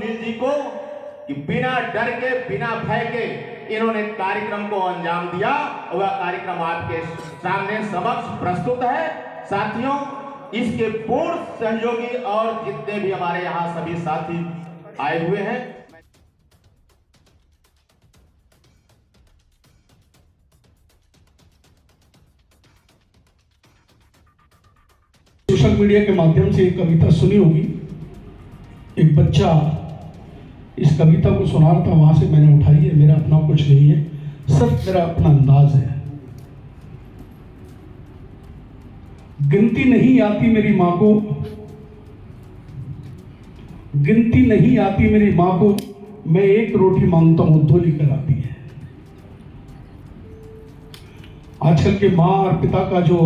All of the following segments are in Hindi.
सुनील जी को कि बिना डर के, बिना भय के इन्होंने कार्यक्रम को अंजाम दिया और वह कार्यक्रम आपके सामने समक्ष प्रस्तुत है। साथियों, इसके पूर्ण सहयोगी और जितने भी हमारे यहाँ सभी साथी आए हुए हैं, सोशल मीडिया के माध्यम से एक कविता सुनी होगी। एक बच्चा इस कविता को सुना रहा था, वहां से मैंने उठाई है। मेरा अपना कुछ नहीं है, सिर्फ मेरा अपना अंदाज है। गिनती नहीं आती मेरी मां को, गिनती नहीं आती मेरी मां को, मैं एक रोटी मांगता हूं दो लेकर आती है। आजकल के मां और पिता का जो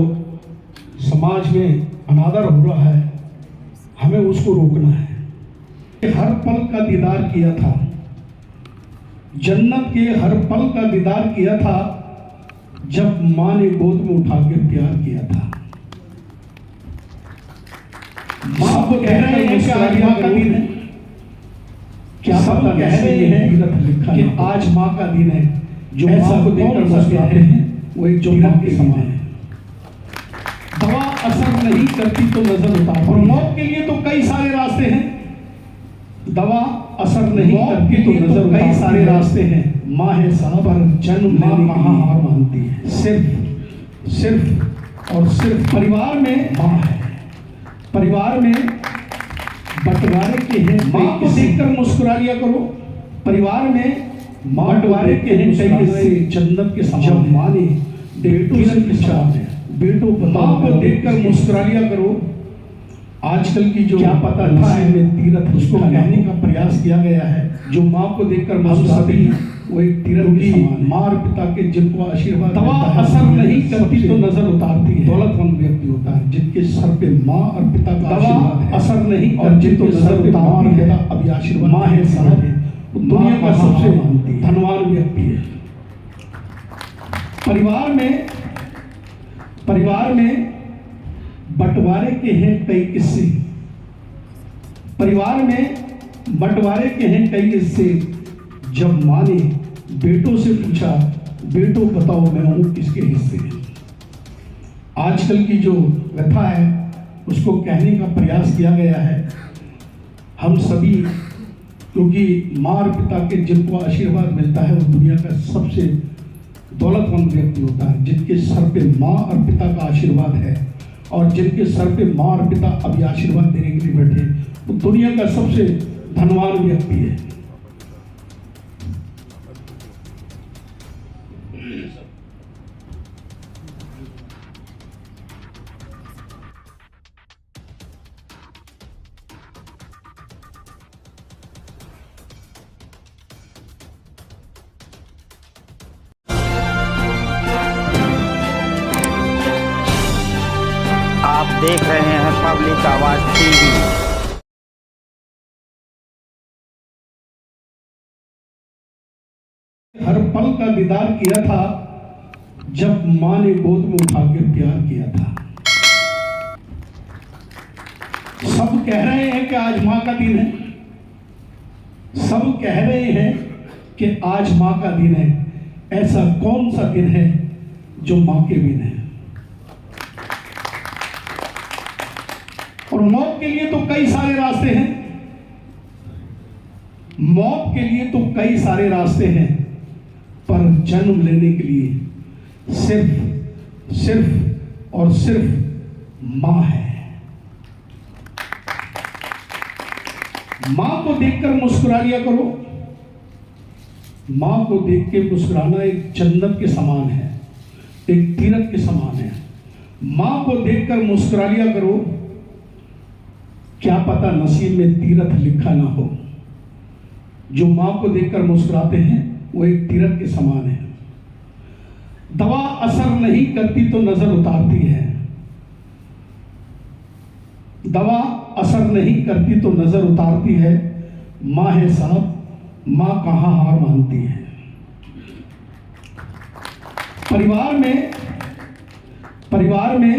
समाज में अनादर हो रहा है, हमें उसको रोकना है। हर पल का दीदार किया था, जन्नत के हर पल का दीदार किया था, जब मां ने गोद में उठा के प्यार किया था। मां को कह रहे हैं कि आज मां का दिन है, क्या सब कह रहे हैं कि आज मां का दिन है। जो मां को देखकर मुस्कुराते हैं वो एक जो मां के समान है। दवा असर नहीं करती तो नजर उतार, और मौत के लिए तो कई सारे रास्ते हैं। दवा असर नहीं करती तो नजर, कई सारे रास्ते हैं। माँ है साहब, पर जन्म लेने कहाँ हार मानती है। सिर्फ और सिर्फ परिवार में माँ है। परिवार में बंटवारे के हैं, माँ को देखकर मुस्कुरा लिया करो। परिवार में बंटवारे के हैं कई जन्नत के समान। जब माँ ने बेटों से पूछा, बेटो माँ को देखकर मुस्कुरा लिया करो। आजकल की जो क्या पता नसीब में तीरथ, उसको कहने का प्रयास किया गया है। जो माँ को देखकर मुस्कुराती है वो एक तीरथ की माँ और पिता के जिनको आशीर्वाद। दवा असर नहीं करती तो नजर उतारती है। दौलतमंद व्यक्ति होता है जिनके सर पे माँ और पिता का आशीर्वाद है। असर नहीं और जिनको सर पे माँ और पिता अभी आशीर्वाद माँ है साहब, दुनिया का सबसे धनवान व्यक्ति है। परिवार में बंटवारे के हैं कई किस्से। परिवार में बंटवारे के हैं कई किस्से। जब माँ ने बेटों से पूछा, बेटो बताओ मैं हूं किसके हिस्से। आजकल की जो व्यथा है उसको कहने का प्रयास किया गया है। हम सभी, क्योंकि माँ और पिता के जिनको आशीर्वाद मिलता है वो दुनिया का सबसे दौलतमंद व्यक्ति होता है। जिनके सर पे माँ और पिता का आशीर्वाद है, और जिनके सर पे माँ और पिता अभी आशीर्वाद देने के लिए बैठे, वो दुनिया का सबसे धनवान व्यक्ति है। आप देख रहे हैं पब्लिक आवाज टीवी। हर पल का दीदार किया था, जब माँ ने गोद में उठा के प्यार किया था। सब कह रहे हैं कि आज माँ का दिन है। सब कह रहे हैं कि आज माँ का दिन है। ऐसा कौन सा दिन है जो माँ के बिन है? और मौत के लिए तो कई सारे रास्ते हैं। मौत के लिए तो कई सारे रास्ते हैं, पर जन्म लेने के लिए सिर्फ और सिर्फ मां है। मां को देखकर मुस्कुरा लिया करो। मां को देख के मुस्कुराना एक जन्नत के समान है, एक तीरथ के समान है। मां को देखकर मुस्कुरा लिया करो। क्या पता नसीब में तीरथ लिखा ना हो। जो मां को देखकर मुस्कुराते हैं वो एक तीरथ के समान है। दवा असर नहीं करती तो नजर उतारती है। दवा असर नहीं करती तो नजर उतारती है। मां है साहब, मां कहां हार मानती है। परिवार में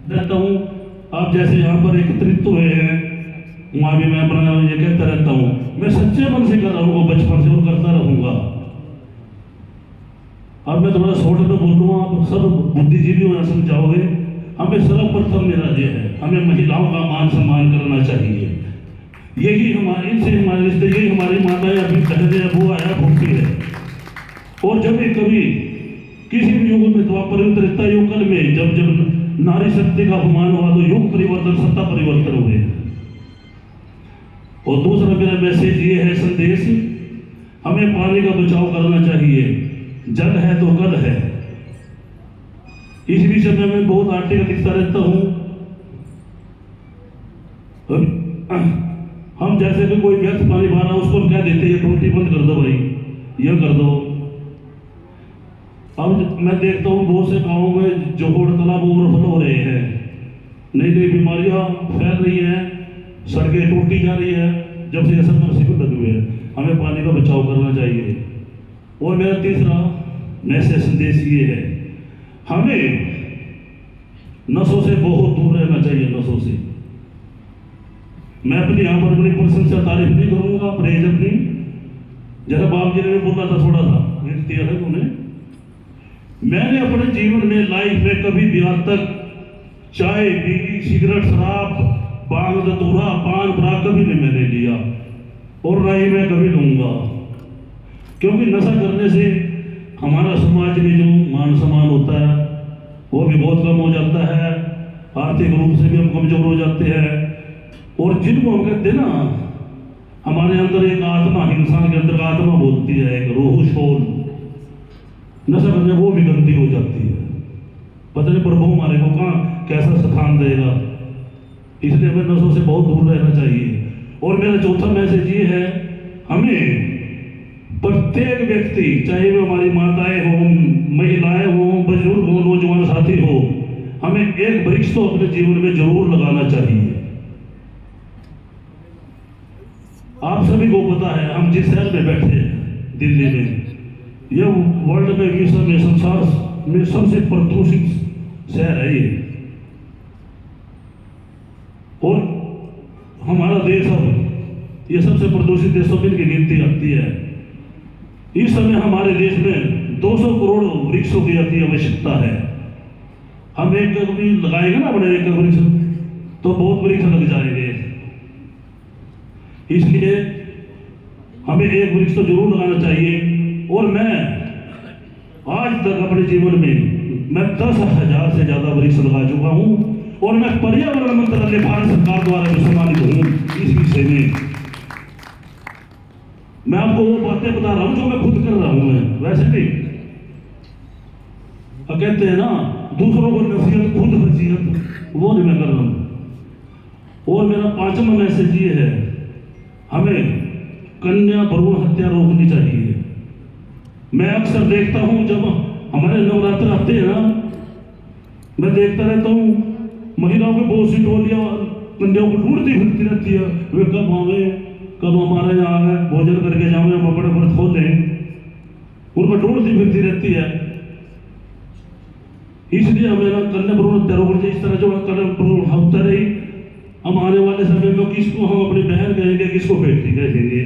रहता हूं। आप जैसे यहाँ पर एकत्रित हुए हैं, वहाँ भी मैं अपना ये कहता रहता हूँ अब मैं थोड़ा शॉर्ट में बोल रहा हूँ, आप सब बुद्धिजीवी हो समझाओगे। हमें सर्वप्रथम मेरा ये है, हमें महिलाओं का मान सम्मान करना चाहिए। यही हमारे इनसे हमारे रिश्ते, यही हमारी माताएं अभी बहनें अबू आया भूखी है। और जब भी कभी किसी भी युग में द्वापर युग त्रेता युग काल में जब जब नारी शक्ति का अपमान हुआ तो युग परिवर्तन सत्ता परिवर्तन हुए। और दूसरा मेरा मैसेज ये है, संदेश, हमें पानी का बचाव करना चाहिए। जल है तो कल है। इस विषय में मैं बहुत आर्टिकल लिखता रहता हूं। हम जैसे कि कोई व्यर्थ पानी भरा उसको हम क्या देते हैं, टूटी बंद कर दो भाई, ये कर दो। अब मैं देखता हूँ बहुत से गाँवों में जोड़ तालाब ओवरफ्लो हो रहे हैं, नई नई बीमारियां फैल रही हैं, सड़कें टूटी जा रही है, जब से ऐसा मुसीबत लगे हुए हैं। हमें पानी का बचाव करना चाहिए। और मेरा तीसरा मैसेज संदेश ये है, हमें नशों से बहुत दूर रहना चाहिए। नशों से मैं अपनी यहाँ पर अपनी प्रशंसा तारीफ नहीं करूँगा, प्रेज अपनी, जैसा बाप जी ने बोला था थोड़ा सा दिया है उन्हें। मैंने अपने जीवन में लाइफ में कभी भी आज तक चाय बीड़ी सिगरेट शराब बांग धतूरा पान पराग कभी नहीं मैंने लिया, और ना ही मैं कभी लूंगा। क्योंकि नशा करने से हमारा समाज में जो मान सम्मान होता है वो भी बहुत कम हो जाता है, आर्थिक रूप से भी हम कमजोर हो जाते हैं। और जिनको हम कहते हैं ना, हमारे अंदर एक आत्मा, इंसान के अंदर आत्मा बोलती है, एक रूह शोल, नशा करने वो भी गंदी हो जाती है। पता नहीं प्रभु हमारे को कहाँ कैसा स्थान देगा, इसलिए हमें नशों से बहुत दूर रहना चाहिए। और मेरा चौथा मैसेज ये है, हमें प्रत्येक व्यक्ति, चाहे वो हमारी माताएं हो, महिलाएं हो, बुजुर्ग हो, नौजवान साथी हो, हमें एक वृक्ष तो अपने जीवन में जरूर लगाना चाहिए। आप सभी को पता है, हम जिस शहर में बैठे हैं दिल्ली में, यह वर्ल्ड में, विश्व में, संसार में सबसे प्रदूषित शहर है ये। और हमारा देश अब ये सबसे प्रदूषित देशों में गिनती आती है। इस समय हमारे देश में 200 करोड़ वृक्षों की अति आवश्यकता है। हम एक भी लगाएंगे ना अपने एक वृक्ष, तो बहुत वृक्ष लग जाएंगे। इसलिए हमें एक वृक्ष तो जरूर लगाना चाहिए। और मैं आज तक अपने जीवन में मैं 10,000 से ज्यादा वृक्ष लगा चुका हूं। और मैं पर्यावरण मंत्रालय भारत सरकार द्वारा भी सम्मानित हूं इस विषय में। मैं आपको वो बातें बता रहा हूं जो मैं खुद कर रहा हूं। मैं वैसे नहीं, कहते हैं ना, दूसरों को नसीहत खुद नसीहत, वो नहीं मैं कर रहा हूं। और मेरा 5वां मैसेज ये है, हमें कन्या भ्रूण हत्या रोकनी चाहिए। मैं अक्सर देखता हूं जब हमारे नवरात्र आते हैं ना, मैं देखता रहता हूं महिलाओं की बहुत सी टोलियां कन्याओं को ढूंढती फिरती रहती है। वे कब आवे, कब हमारे यहाँ आए, भोजन करके जाओ, हम अपने व्रत खोले, उनको ढूंढती फिरती रहती है। इसलिए हमें ना कन्या भ्रूण हत्या रोकनी चाहिए। इस तरह जो कन्या भ्रूण हत्या रही, हम आने वाले समय में किसको हम अपनी बहन कहेंगे, किसको बेटी कहेंगे।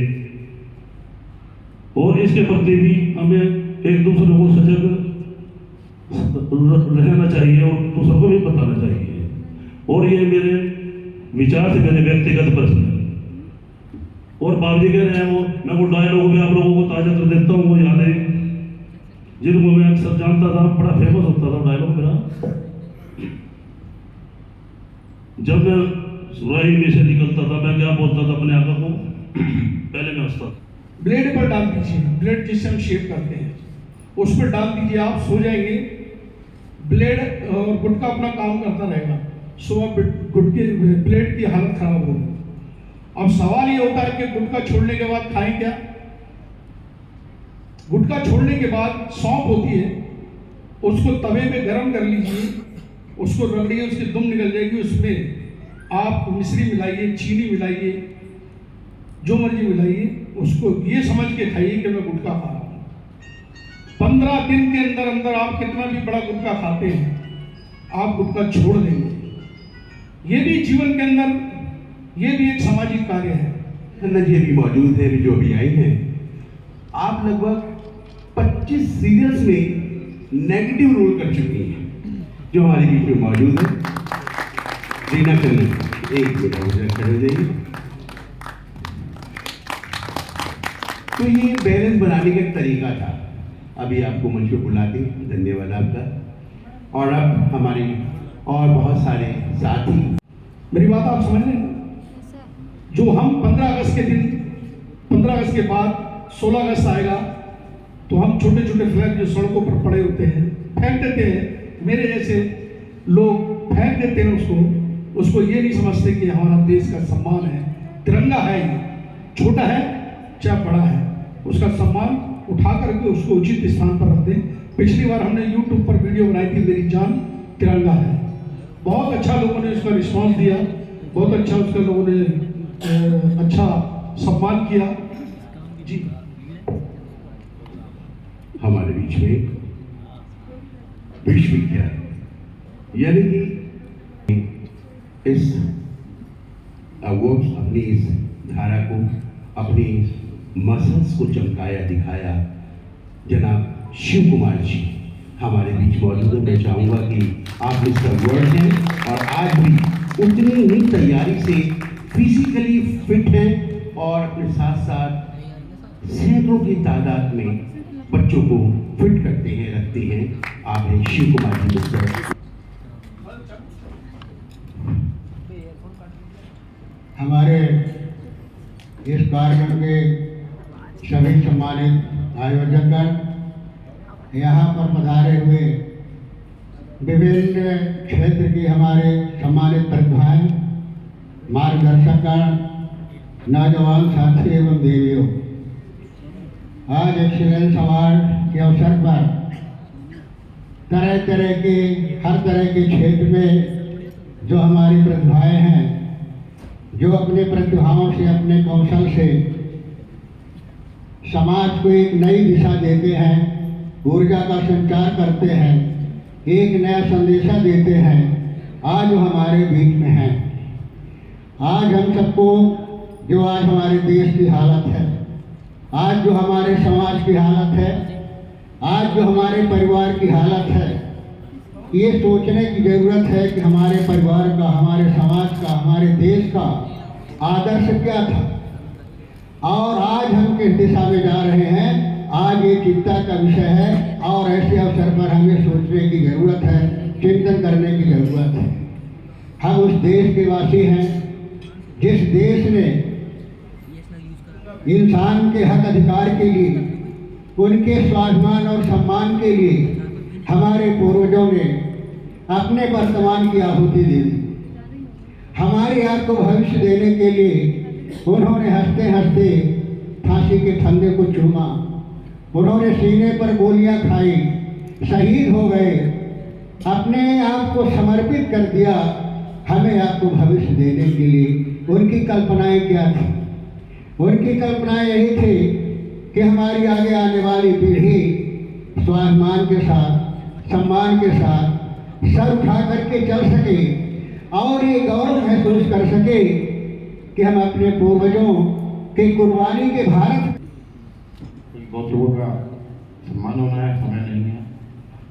और इसके प्रति भी हमें एक दूसरे को सजग रहना चाहिए और दूसरों को भी बताना चाहिए। और ये मेरे विचार से मेरे व्यक्तिगत प्रश्न है। और बाबू जी कह रहे हैं, मैं वो डायलॉग भी आप लोगों को ताजा कर देता हूँ। वो यादें जिनको मैं अक्सर जानता था, बड़ा फेमस होता था डायलॉग मेरा। जब मैं सुराही में से निकलता था, मैं क्या बोलता था अपने आका को, पहले मैं हंसता। ब्लेड पर डाल दीजिए, ब्लेड जिससे हम शेप करते हैं उस पर डाल दीजिए, आप सो जाएंगे। ब्लेड और गुटका अपना काम करता रहेगा, सुबह गुटके ब्लेड की हालत खराब होगी। अब सवाल ये होता है कि गुटखा छोड़ने के बाद खाएं क्या। गुटखा छोड़ने के बाद सौंफ होती है, उसको तवे पे गरम कर लीजिए, उसको रगड़िए, उसकी दुम निकल जाएगी। उसमें आप मिश्री मिलाइए, चीनी मिलाइए, जो मर्जी मिलाइए, उसको ये समझ के खाइए कि मैं गुटखा खा रहा हूँ। 15 दिन के अंदर अंदर आप कितना भी बड़ा गुटखा खाते हैं, आप गुटखा छोड़ देंगे। ये भी जीवन के अंदर, ये भी एक सामाजिक कार्य है। खन्ना जी अभी मौजूद है, जो अभी आई हैं। आप लगभग 25 सीरियल्स में नेगेटिव रोल कर चुकी हैं, जो हमारे बीच में मौजूद है। रीना कन्नू, एक मिनट मुझे खड़े हो जाइए। तो ये बैलेंस बनाने का एक तरीका था। अभी आपको मंच पे बुला दी, धन्यवाद आपका। और अब हमारी और बहुत सारे साथी, मेरी बात आप समझ रहे हैं? जो हम 15 अगस्त के दिन, 15 अगस्त के बाद 16 अगस्त आएगा तो हम छोटे छोटे फ्लैग जो सड़कों पर पड़े होते हैं फेंक देते हैं। मेरे जैसे लोग फेंक देते हैं उसको ये नहीं समझते कि हमारा देश का सम्मान है। तिरंगा है, ये छोटा है चाहे बड़ा है, उसका सम्मान उठा करके उसको उचित स्थान पर रख दें। पिछली बार हमने YouTube पर वीडियो बनाई थी, मेरी जान तिरंगा है। बहुत अच्छा लोगों ने उसका रिस्पांस दिया, बहुत अच्छा उसका लोगों ने अच्छा सम्मान किया जी। हमारे बीच में विश्वविद्यालय यानी कि इस अवार्ड, अपनी इस धारा को, अपनी मसल्स को चमकाया दिखाया जनाब शिव कुमार जी हमारे बीच मौजूद है। मैं चाहूँगा कि आप इसका वर्ड हैं और आज भी उतनी ही तैयारी से फिजिकली फिट हैं और अपने साथ साथ सैकड़ों की तादाद में बच्चों को फिट करते हैं, रखते हैं। आप हैं शिव कुमार जी मिस्टर। हमारे इस कार्यक्रम के सभी सम्मानित आयोजकगण, यहाँ पर पधारे हुए विभिन्न क्षेत्र की हमारे सम्मानित प्रतिभाएं, मार्गदर्शकगण, नौजवान साथी एवं देवियों, आज एक्सीलेंस अवार्ड के अवसर पर तरह तरह के, हर तरह के क्षेत्र में जो हमारी प्रतिभाएं हैं, जो अपने प्रतिभाओं से, अपने कौशल से समाज को एक नई दिशा देते हैं, ऊर्जा का संचार करते हैं, एक नया संदेशा देते हैं, आज वो हमारे बीच में हैं। आज हम सबको, जो आज हमारे देश की हालत है, आज जो हमारे समाज की हालत है, आज जो हमारे परिवार की हालत है, ये सोचने की ज़रूरत है कि हमारे परिवार का, हमारे समाज का, हमारे देश का आदर्श क्या था और आज हम किस दिशा में जा रहे हैं। आज ये चिंता का विषय है और ऐसे अवसर पर हमें सोचने की ज़रूरत है, चिंतन करने की ज़रूरत है। हम उस देश के वासी हैं जिस देश ने इंसान के हक अधिकार के लिए, उनके स्वाभिमान और सम्मान के लिए हमारे पूर्वजों ने अपने वर्तमान की आहुति दे दी। हमारे आप को भविष्य देने के लिए उन्होंने हंसते हंसते फांसी के फंदे को चूमा, उन्होंने सीने पर गोलियां खाई, शहीद हो गए, अपने आप को समर्पित कर दिया हमें आपको भविष्य देने के लिए। उनकी कल्पनाएं क्या थी? उनकी कल्पनाएं यही थी कि हमारी आगे आने वाली पीढ़ी स्वाभिमान के साथ, सम्मान के साथ सर उठा करके चल सके और ये गौरव महसूस कर सके कि हम अपने पूर्वजों की कुर्बानी के भारत। बहुत लोगों का सम्मान होना है, समय नहीं है,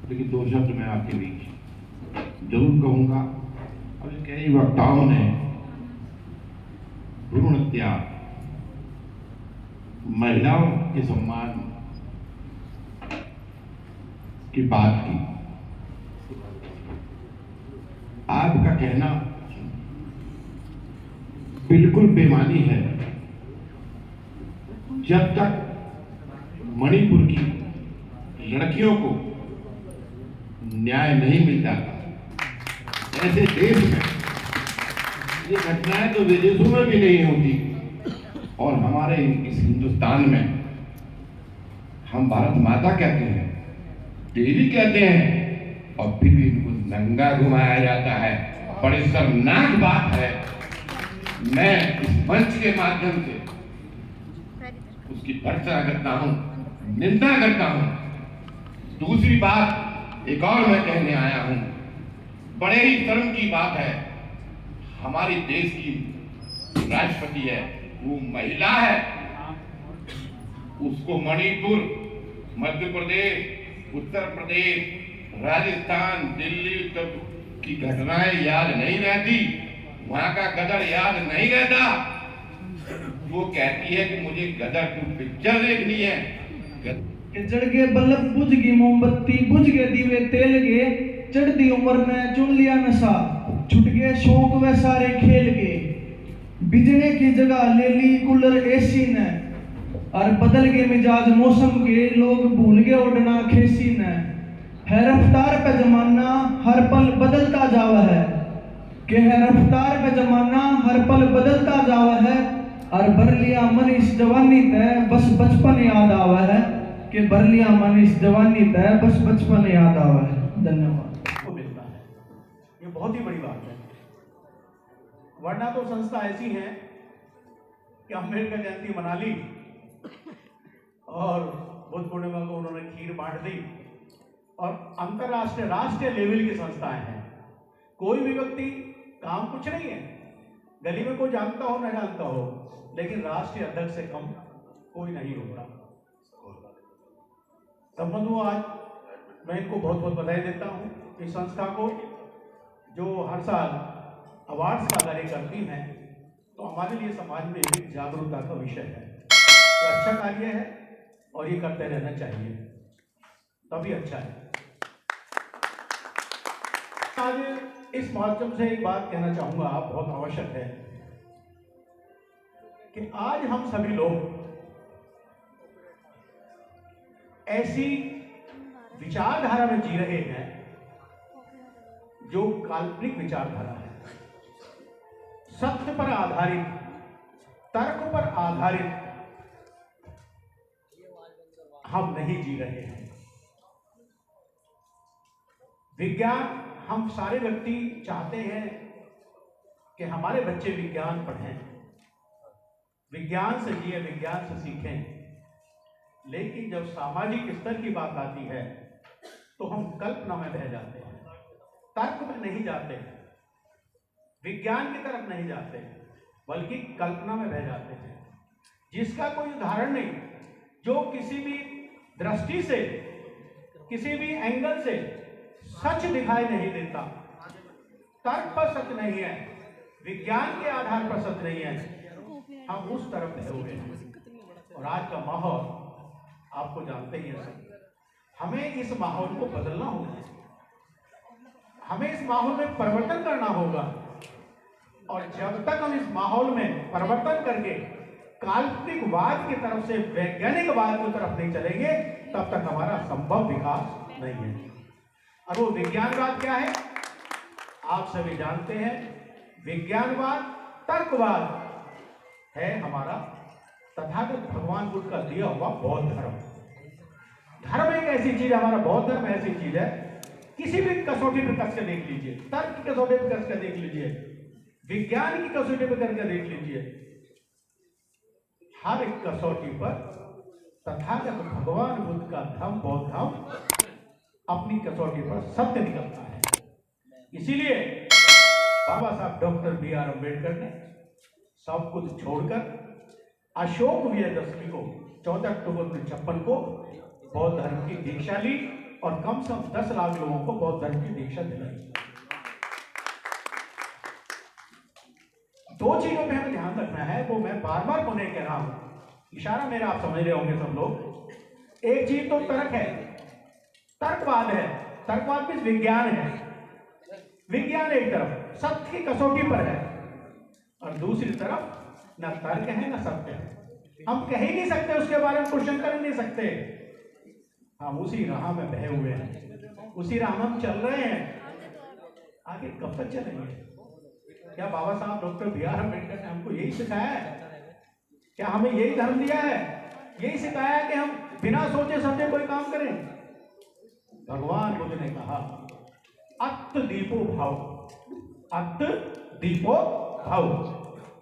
लेकिन दो शब्द मैं आपके बीच जरूर कहूँगा। अभी कई वक्ताओं ने भ्रूण हत्या, महिलाओं के सम्मान की बात की। आपका कहना बिल्कुल बेमानी है। जब तक मणिपुर की लड़कियों को न्याय नहीं मिल जाता, ऐसे देश में ये घटनाएं तो विदेशों में भी नहीं होती और हमारे इस हिंदुस्तान में हम भारत माता कहते हैं, देवी कहते हैं और फिर भी इनको नंगा घुमाया जाता है। बड़ी शर्मनाक बात है। मैं इस मंच के माध्यम से उसकी भर्त्सना करता हूँ, निंदा करता हूँ। दूसरी बात एक और मैं कहने आया हूँ, बड़े ही शर्म की बात है, हमारी देश की राष्ट्रपति है, वो महिला है, उसको मणिपुर, मध्य प्रदेश, उत्तर प्रदेश, राजस्थान, दिल्ली तक की घटनाएं याद नहीं रहती, वहां का गदर याद नहीं रहता, वो कहती है कि मुझे गदर की पिक्चर देखनी है। कि जड़ गए बल्ब बुझ गई मोमबत्ती, बुझ गए दीवे तेल गए, चढ़ती उम्र ने चुन लिया नशा, छुट गए शौक वे सारे खेल गए, बिजली की जगह ले ली कूलर एसी ने, और बदल गए मिजाज मौसम के, लोग भूल गए उड़ना खेसी ने, है रफ्तार पे जमाना हर पल बदलता जावा है, कि है रफ्तार पे जमाना हर पल बदलता जावा है, और भर लिया मन इस जवानी तय बस बचपन याद आवा है, कि भर लिया मन इस जवानी तय बस बचपन याद आवा है। धन्यवाद। को मिलता है, ये बहुत ही बड़ी बात है। वरना तो संस्था ऐसी है कि अम्बेडकर जयंती मना ली और बुद्ध पूर्णिमा को उन्होंने खीर बांट दी, और अंतरराष्ट्रीय राष्ट्रीय लेवल की संस्थाएं हैं। कोई भी व्यक्ति काम कुछ नहीं है, गली में कोई जानता हो न जानता हो, लेकिन राष्ट्रीय अध्यक्ष से कम कोई नहीं होता। संबंधों, आज मैं इनको बहुत बहुत बधाई देता हूँ, इस संस्था को जो हर साल अवार्ड्स का कार्य करती हैं, तो हमारे लिए समाज में एक जागरूकता का विषय है। ये अच्छा कार्य है और ये करते रहना चाहिए, तभी अच्छा है। आज इस माध्यम से एक बात कहना चाहूँगा, बहुत आवश्यक है कि आज हम सभी लोग ऐसी विचारधारा में जी रहे हैं जो काल्पनिक विचारधारा है, सत्य पर आधारित, तर्क पर आधारित हम नहीं जी रहे हैं। विज्ञान, हम सारे व्यक्ति चाहते हैं कि हमारे बच्चे विज्ञान पढ़ें, विज्ञान से जिए, विज्ञान से सीखें, लेकिन जब सामाजिक स्तर की बात आती है तो हम कल्पना में बह जाते हैं, तर्क में नहीं जाते, विज्ञान की तरफ नहीं जाते, बल्कि कल्पना में बह जाते हैं, जिसका कोई उदाहरण नहीं, जो किसी भी दृष्टि से, किसी भी एंगल से सच दिखाई नहीं देता, तर्क पर सच नहीं है, विज्ञान के आधार पर सच नहीं है, हम उस तरफ बहे हुए हैं। और आज का माहौल आपको जानते ही हैं, हमें इस माहौल को बदलना होगा, हमें इस माहौल में परिवर्तन करना होगा, और जब तक हम इस माहौल में परिवर्तन करके काल्पनिकवाद की तरफ से वैज्ञानिकवाद की तरफ नहीं चलेंगे, तब तक हमारा संभव विकास नहीं है। और वो विज्ञानवाद क्या है, आप सभी जानते हैं, विज्ञानवाद, तर्कवाद है हमारा तथागत भगवान बुद्ध का दिया हुआ बौद्ध धर्म। धर्म एक ऐसी चीज है, हमारा बौद्ध धर्म ऐसी चीज है, किसी भी कसौटी पर कस कर देख लीजिए, तर्क की कसौटी पर कस कर देख लीजिए, विज्ञान की कसौटी पर करके देख लीजिए, हर एक कसौटी पर तथागत भगवान बुद्ध का धर्म, बौद्ध धर्म अपनी कसौटी पर सत्य निकलता है। इसीलिए बाबा साहब डॉक्टर बी.आर. अम्बेडकर ने सब कुछ छोड़कर अशोक विजयदशमी को 14 अक्टूबर 1956 को बौद्ध धर्म की दीक्षा ली, और कम से कम 10 लाख लोगों को बौद्ध धर्म की दीक्षा दिलाई। दो चीजों पे हमें ध्यान रखना है, वो मैं बार बार को नहीं कह रहा हूं, इशारा मेरा आप समझ रहे होंगे सब लोग। एक चीज तो तर्क है, तर्कवाद है, तर्कवाद में विज्ञान है, विज्ञान एक तरफ सत्य की कसौटी पर है, और दूसरी तरफ न तर्क है न सत्य है, हम कह ही नहीं सकते, उसके बारे में क्वेश्चन कर नहीं सकते, हम उसी राह में बहे हुए हैं, उसी राह में हम चल रहे हैं, आगे कब तक चलेंगे? क्या बाबा साहब डॉक्टर बी.आर. अम्बेडकर ने हमको यही सिखाया है? क्या हमें यही धर्म दिया है, यही सिखाया है कि हम बिना सोचे समझे कोई काम करें? भगवान बुद्ध ने कहा, अत्त दीपो भव, अत्त दीपो भव,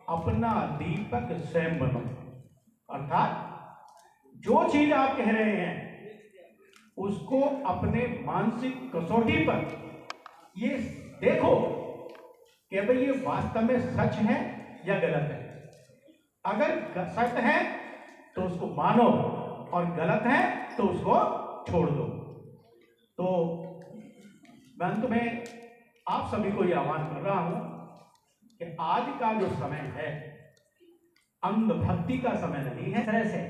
अपना दीपक स्वयं बनो। अर्थात जो चीज आप कह रहे हैं उसको अपने मानसिक कसौटी पर ये देखो कि भाई ये वास्तव में सच है या गलत है। अगर सच है तो उसको मानो, और गलत है तो उसको छोड़ दो। तो मैं अंत में आप सभी को यह आह्वान कर रहा हूं कि आज का जो समय है अंधभक्ति का समय नहीं है। इस तरह से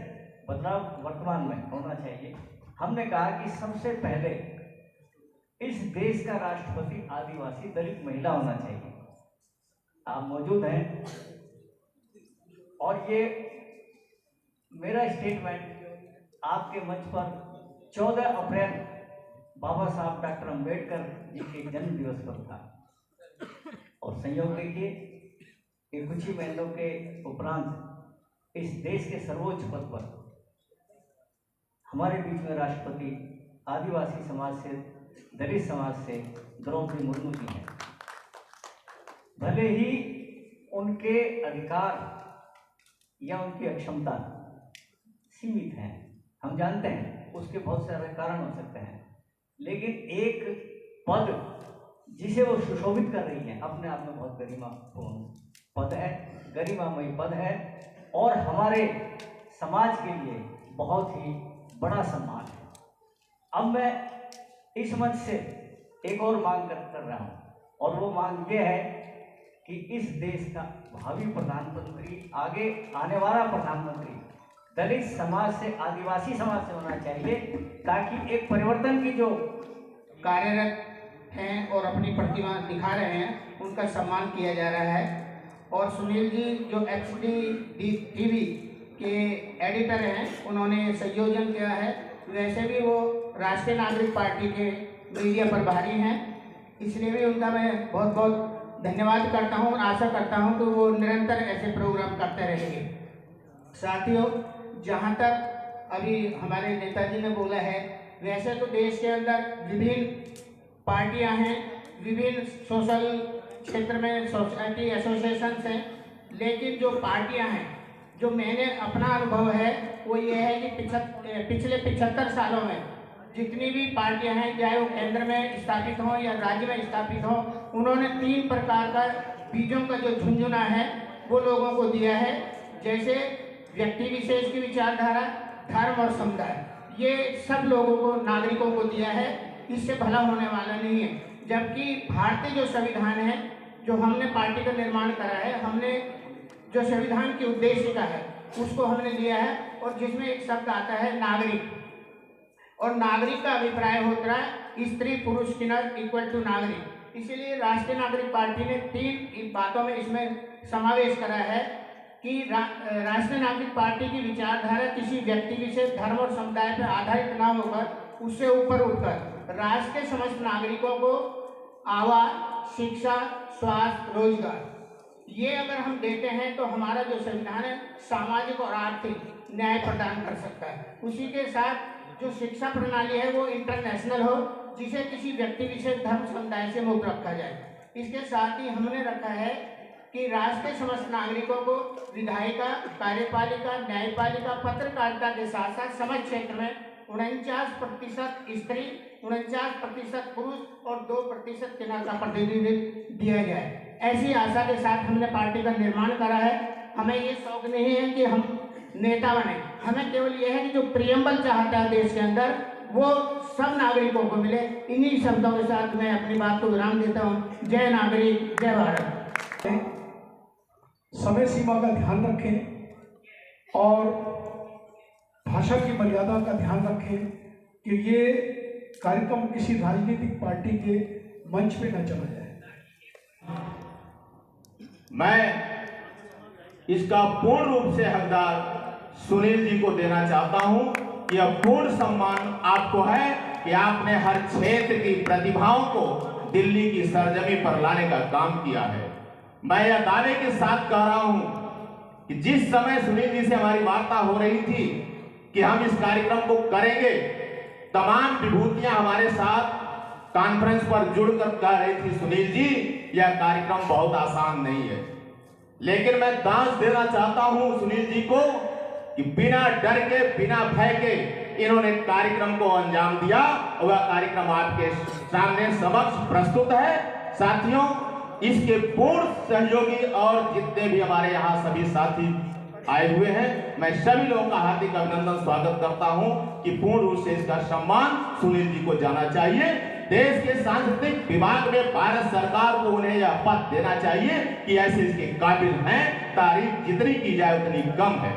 बदलाव वर्तमान में होना चाहिए। हमने कहा कि सबसे पहले इस देश का राष्ट्रपति आदिवासी दलित महिला होना चाहिए। आप मौजूद हैं और ये मेरा स्टेटमेंट आपके मंच पर 14 अप्रैल बाबा साहब डॉक्टर अंबेडकर जी के जन्म दिवस पर था और संयोग देखिए कि कुछ ही महीनों के उपरांत इस देश के सर्वोच्च पद पर हमारे बीच में राष्ट्रपति आदिवासी समाज से, दलित समाज से द्रौपदी मुर्मू जी हैं। भले ही उनके अधिकार या उनकी अक्षमता सीमित हैं, हम जानते हैं, उसके बहुत सारे कारण हो सकते हैं, लेकिन एक पद जिसे वो सुशोभित कर रही हैं अपने आप में बहुत गरिमापूर्ण पद है, गरिमामयी पद है और हमारे समाज के लिए बहुत ही बड़ा सम्मान है। अब मैं इस मंच से एक और मांग कर रहा हूँ और वो मांग ये है कि इस देश का भावी प्रधानमंत्री, आगे आने वाला प्रधानमंत्री दलित समाज से, आदिवासी समाज से होना चाहिए, ताकि एक परिवर्तन की जो कार्यरत हैं और अपनी प्रतिभा दिखा रहे हैं उनका सम्मान किया जा रहा है। और सुनील जी जो HD TV के एडिटर हैं, उन्होंने संयोजन किया है। वैसे भी वो राष्ट्रीय नागरिक पार्टी के मीडिया प्रभारी हैं, इसलिए भी उनका मैं बहुत बहुत धन्यवाद करता हूं और आशा करता हूं कि वो निरंतर ऐसे प्रोग्राम करते रहेंगे। साथियों, जहां तक अभी हमारे नेताजी ने बोला है, वैसे तो देश के अंदर विभिन्न पार्टियां हैं, विभिन्न सोशल क्षेत्र में सोसाइटी एसोसिएशंस हैं, लेकिन जो पार्टियां हैं, जो मैंने अपना अनुभव है वो ये है कि पिछले 75 सालों में जितनी भी पार्टियां हैं, चाहे वो केंद्र में स्थापित हों या राज्य में स्थापित हों, उन्होंने 3 प्रकार का बीजों का जो झुंझुना है वो लोगों को दिया है। जैसे व्यक्ति विशेष की विचारधारा, धर्म और समुदाय, ये सब लोगों को, नागरिकों को दिया है। इससे भला होने वाला नहीं है। जबकि भारतीय जो संविधान है, जो हमने पार्टी का निर्माण करा है, हमने जो संविधान की उद्देशिका है उसको हमने लिया है और जिसमें एक शब्द आता है नागरिक, और नागरिक का अभिप्राय होता है स्त्री पुरुष किन्नर इक्वल टू नागरिक। इसीलिए राष्ट्रीय नागरिक पार्टी ने 3 बातों में इसमें समावेश करा है कि राष्ट्रीय नागरिक पार्टी की विचारधारा किसी व्यक्ति विशेष, धर्म और समुदाय पर आधारित न होकर उससे ऊपर उठकर राष्ट्र के समस्त नागरिकों को आवास, शिक्षा, स्वास्थ्य, रोजगार, ये अगर हम देते हैं तो हमारा जो संविधान है सामाजिक और आर्थिक न्याय प्रदान कर सकता है। उसी के साथ जो शिक्षा प्रणाली है वो इंटरनेशनल हो, जिसे किसी व्यक्ति विशेष, धर्म, समुदाय से मुक्त रखा जाए। इसके साथ ही हमने रखा है कि राष्ट्र के समस्त नागरिकों को विधायिका, कार्यपालिका, न्यायपालिका, पत्रकारिता के साथ साथ समाज क्षेत्र में 49% स्त्री, 49% पुरुष और 2% किन्नर का प्रतिनिधित्व दिया जाए। ऐसी आशा के साथ हमने पार्टी का निर्माण करा है। हमें ये शौक नहीं है कि हम नेता बने, हमें केवल ये है कि जो प्रियम्बल चाहता है देश के अंदर वो सब नागरिकों को मिले। इन्हीं शब्दों के साथ मैं अपनी बात को विराम देता हूँ। जय नागरिक, जय भारत। समय सीमा का ध्यान रखें और भाषा की मर्यादा का ध्यान रखें कि ये कार्यक्रम किसी राजनीतिक पार्टी के मंच पे न चला जाए। मैं इसका पूर्ण रूप से हकदार सुनील जी को देना चाहता हूं कि यह पूर्ण सम्मान आपको है कि आपने हर क्षेत्र की प्रतिभाओं को दिल्ली की सरजमी पर लाने का काम किया है। मैं यह दावे के साथ कह रहा हूं कि जिस समय सुनील जी से हमारी वार्ता हो रही थी कि हम इस कार्यक्रम को करेंगे, तमाम विभूतियां हमारे साथ कॉन्फ्रेंस पर जुड़कर कह रही थी, सुनील जी यह कार्यक्रम बहुत आसान नहीं है। लेकिन मैं दांत देना चाहता हूं सुनील जी को कि बिना डर के, बिना भय के इन्होंने कार्यक्रम को अंजाम दिया और वह कार्यक्रम आपके सामने समक्ष प्रस्तुत है। साथियों, इसके पूर्ण सहयोगी और जितने भी हमारे यहाँ सभी साथी आए हुए हैं। मैं सभी लोगों का हार्दिक अभिनंदन स्वागत करता हूं कि पूर्ण रूप से इसका सम्मान सुनील जी को जाना चाहिए। देश के सांस्कृतिक विभाग में भारत सरकार को उन्हें यह पद देना चाहिए कि ऐसे इसके काबिल हैं। तारीफ जितनी की जाए उतनी कम है।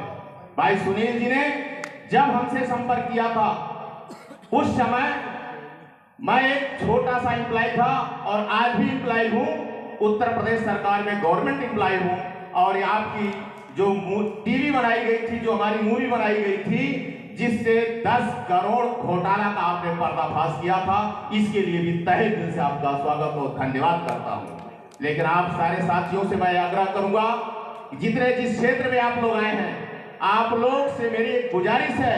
भाई सुनील जी ने जब हमसे संपर्क किया था उस समय मैं एक छोटा सा एम्प्लॉय था और आज भी एम्प्लॉय हूं। उत्तर प्रदेश सरकार में गवर्नमेंट एम्प्लॉय हूं। और ये आपकी जो टीवी बनाई गई थी, जो हमारी मूवी बनाई गई थी, जिससे 10 करोड़ घोटाला का आपने पर्दाफाश किया था, इसके लिए भी तहे दिल से आपका स्वागत और धन्यवाद करता हूं। लेकिन आप सारे साथियों से मैं आग्रह करूंगा कि जिस क्षेत्र में आप लोग आए हैं, आप लोग से मेरी एक गुजारिश है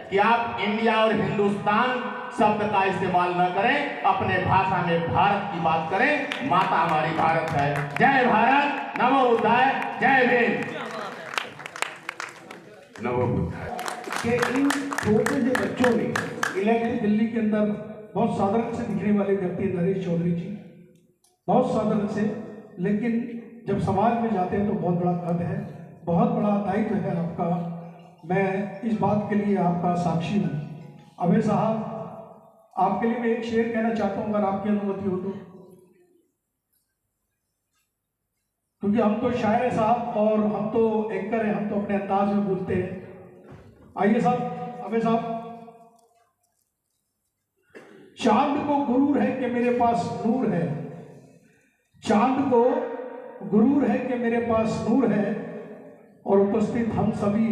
कि आप इंडिया और हिंदुस्तान शब्द का इस्तेमाल न करें, अपने भाषा में भारत की बात करें। माता हमारी भारत है। जय भारत, नमो बुद्धाय, जय भीम। नमो बुद्धाय। कि इन छोटे से बच्चों ने इलेक्ट्रिक दिल्ली के अंदर बहुत साधारण से दिखने वाले व्यक्ति नरेश चौधरी जी, बहुत साधारण से, लेकिन जब समाज में जाते हैं तो बहुत बड़ा कद है, बहुत बड़ा दायित्व है आपका। मैं इस बात के लिए आपका साक्षी हूँ। अभय साहब, आपके लिए मैं एक शेर कहना चाहता हूँ, अगर आपकी अनुमति हो तो, क्योंकि हम तो शायर हैं साहब और हम तो एंकर हैं, हम तो अपने अंदाज में बोलते हैं। आइए साहब, अभय साहब। चांद को गुरूर है कि मेरे पास नूर है, चांद को गुरूर है कि मेरे पास नूर है, और उपस्थित हम सभी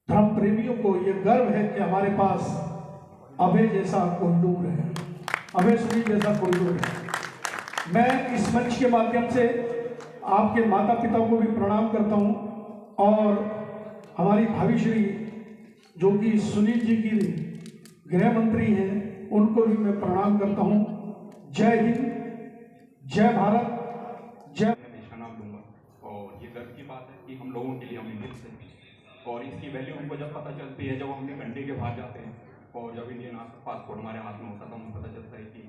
धर्म प्रेमियों को यह गर्व है कि हमारे पास अभय जैसा कोई नूर है, अभय सुनील जैसा कोई नूर है। मैं इस मंच के माध्यम से आपके माता पिता को भी प्रणाम करता हूं और हमारी भावीश्री जो कि सुनील जी की गृह मंत्री हैं, उनको भी मैं प्रणाम करता हूं। जय हिंद, जय भारत, जय। नाम दूंगा और ये गर्व की बात है कि हम लोगों के लिए हम इंडियंस हैं और इसकी वैल्यू हमको जब पता चलती है जब हम अपने कंट्री के बाहर जाते हैं और जब इंडियन पासपोर्ट हमारे हाथ में होता था, हमें पता चलता है कि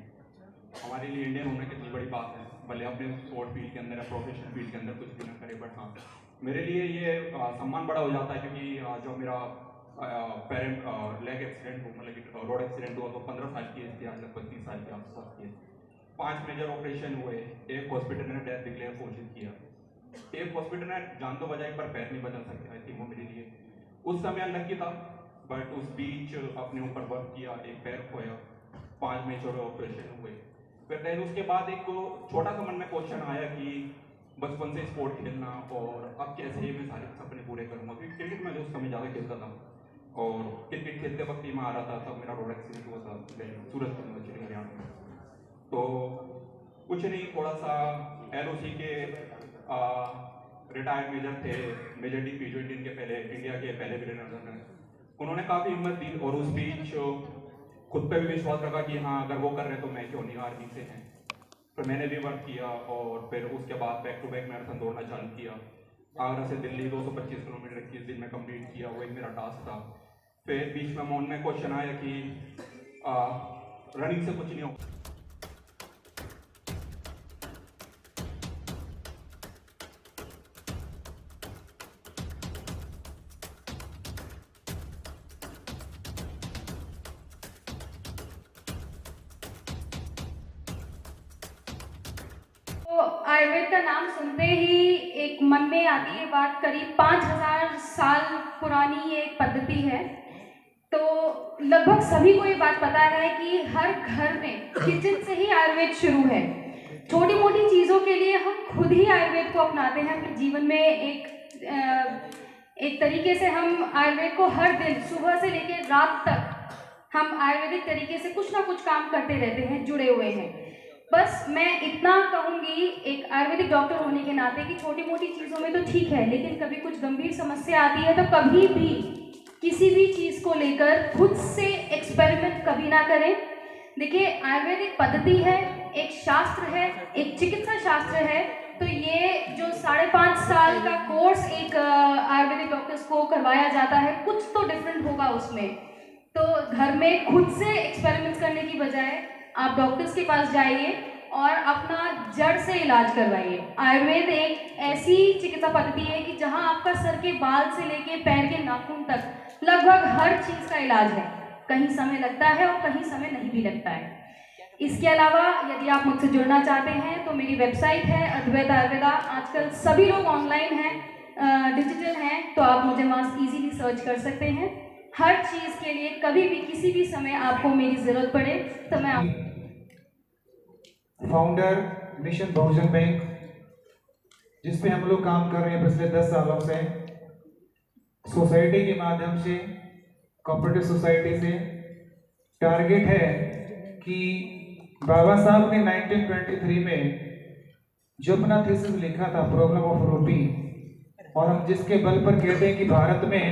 हमारे लिए इंडियन होना कितनी बड़ी बात है। भले अपने स्पोर्ट फील्ड के अंदर या प्रोफेशनल फील्ड के अंदर कुछ भी ना करे, बट हाँ मेरे लिए ये सम्मान बड़ा हो जाता है क्योंकि जब मेरा पेरेंट लेग एक्सीडेंट हुआ, मतलब कि रोड एक्सीडेंट हुआ तो 15 साल की एज थी, आज लगभग 30 साल के आसपास की। 5 मेजर ऑपरेशन हुए, एक हॉस्पिटल ने डेथ डिक्लेयर घोषित किया, एक हॉस्पिटल ने जान तो बजाई पर पैर नहीं बदल सकते। आई थिंक वो मेरे लिए उस समय अनलकी था, बट उस बीच अपने ऊपर वर्क किया, एक पैर खोया, 5 मेजर ऑपरेशन हुए। फिर उसके बाद एक छोटा सा मन में क्वेश्चन आया कि बचपन से स्पोर्ट खेलना और अब कैसे मैं सारे सपने पूरे करूँगा, क्योंकि क्रिकेट में जो उस समय ज़्यादा खेलता था और क्रिकेट खेलते वक्त ही मैं आ रहा था, तब मेरा रोड एक्सीडेंट हुआ था सूरत यूनिवर्सिटी हरियाणा में। तो कुछ नहीं, थोड़ा सा LOC के रिटायर्ड मेजर थे, मेजर डी पीजो इंडियन के पहले, इंडिया के पहले विनर हैं, उन्होंने काफ़ी हिम्मत दी और उस बीच खुद पे भी विश्वास रखा कि हाँ अगर वो कर रहे हैं तो मैं क्यों नहीं, आर्मी से हैं। फिर मैंने भी वर्क किया और फिर उसके बाद बैक टू बैक मैराथन दौड़ना चालू किया। आगरा से दिल्ली 225 किलोमीटर 21 दिन में कंप्लीट किया, वो एक मेरा टास्क था। फिर बीच में मन में क्वेश्चन आया कि रनिंग से कुछ नहीं हो। आयुर्वेद का नाम सुनते ही एक मन में आती है बात, करीब 5000 साल पुरानी ये एक पद्धति है। तो लगभग सभी को ये बात पता है कि हर घर में किचन से ही आयुर्वेद शुरू है। छोटी मोटी चीज़ों के लिए हम खुद ही आयुर्वेद को अपनाते हैं अपने जीवन में। एक तरीके से हम आयुर्वेद को हर दिन सुबह से लेकर रात तक हम आयुर्वेदिक तरीके से कुछ ना कुछ काम करते रहते हैं, जुड़े हुए हैं। बस मैं इतना कहूँगी एक आयुर्वेदिक डॉक्टर होने के नाते कि छोटी मोटी चीज़ों में तो ठीक है, लेकिन कभी कुछ गंभीर समस्या आती है तो कभी भी किसी भी चीज़ को लेकर खुद से एक्सपेरिमेंट कभी ना करें। देखिए, आयुर्वेद एक पद्धति है, एक शास्त्र है, एक चिकित्सा शास्त्र है। तो ये जो 5.5 साल का कोर्स एक आयुर्वेदिक डॉक्टर्स को करवाया जाता है, कुछ तो डिफरेंट होगा उसमें। तो घर में खुद से एक्सपेरिमेंट्स करने की बजाय आप डॉक्टर्स के पास जाइए और अपना जड़ से इलाज करवाइए। आयुर्वेद एक ऐसी चिकित्सा पद्धति है कि जहां आपका सर के बाल से लेके पैर के नाखून तक लगभग हर चीज़ का इलाज है। कहीं समय लगता है और कहीं समय नहीं भी लगता है। इसके अलावा यदि आप मुझसे जुड़ना चाहते हैं तो मेरी वेबसाइट है अद्वैत आयुर्वेदा। आजकल सभी लोग ऑनलाइन हैं, डिजिटल हैं, तो आप मुझे वहाँ इजीली सर्च कर सकते हैं। हर चीज़ के लिए कभी भी किसी भी समय आपको मेरी ज़रूरत पड़े तो मैं फाउंडर मिशन बहुजन बैंक, जिसमें हम लोग काम कर रहे हैं पिछले 10 सालों से, सोसाइटी के माध्यम से, कोऑपरेटिव सोसाइटी से। टारगेट है कि बाबा साहब ने 1923 में जो अपना थीसिस लिखा था प्रॉब्लम ऑफ रूपी, और हम जिसके बल पर कहते हैं कि भारत में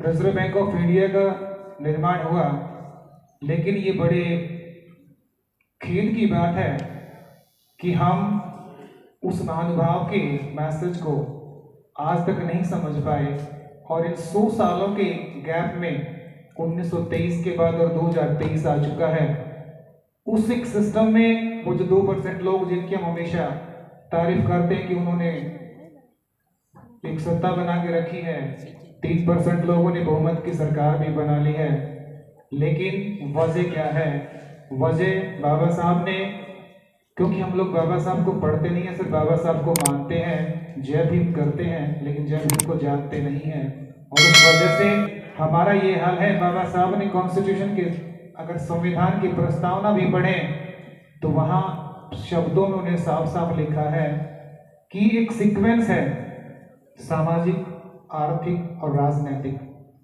रिजर्व बैंक ऑफ इंडिया का निर्माण हुआ, लेकिन ये बड़े खेद की बात है कि हम उस महानुभाव के मैसेज को आज तक नहीं समझ पाए। और इन 100 सालों के गैप में 1923 के बाद और 2023 आ चुका है। उस एक सिस्टम में वो जो 2% लोग जिनकी हम हमेशा तारीफ करते हैं कि उन्होंने एक सत्ता बना के रखी है, 3% लोगों ने बहुमत की सरकार भी बना ली है, लेकिन वजह क्या है? वजह बाबा साहब ने, क्योंकि हम लोग बाबा साहब को पढ़ते नहीं है, सिर्फ बाबा साहब को मानते हैं, जय भीम करते हैं, लेकिन जय भीम को जानते नहीं हैं। और उस वजह से हमारा ये हाल है। बाबा साहब ने कॉन्स्टिट्यूशन के, अगर संविधान की प्रस्तावना भी पढ़े तो वहाँ शब्दों में उन्हें साफ साफ लिखा है कि एक सीक्वेंस है, सामाजिक, आर्थिक और राजनीतिक।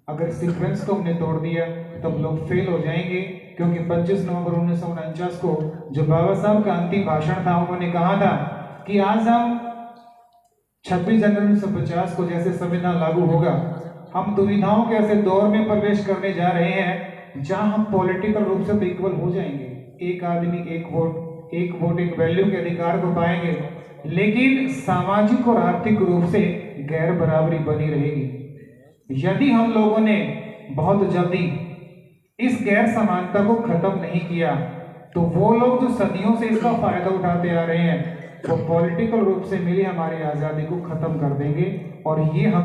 अगर सीक्वेंस को हमने तोड़ दिया तब लोग फेल हो जाएंगे, क्योंकि 25 नवंबर 1949 को जो बाबा साहब का अंतिम भाषण था, उन्होंने कहा था कि आज हम 26 जनवरी 1950 को जैसे संविधान लागू होगा, हम दुविधाओं के ऐसे दौर में प्रवेश करने जा रहे हैं जहां हम पॉलिटिकल रूप से तो इक्वल हो जाएंगे, एक आदमी एक वोट एक वैल्यू के अधिकार को पाएंगे, लेकिन सामाजिक और आर्थिक रूप से गैर बराबरी बनी रहेगी। यदि हम लोगों ने बहुत जल्दी इस गैर समानता को खत्म नहीं किया तो वो लोग जो सदियों से इसका फायदा उठाते आ रहे हैं वो पॉलिटिकल रूप से मिली हमारी आज़ादी को खत्म कर देंगे। और ये हम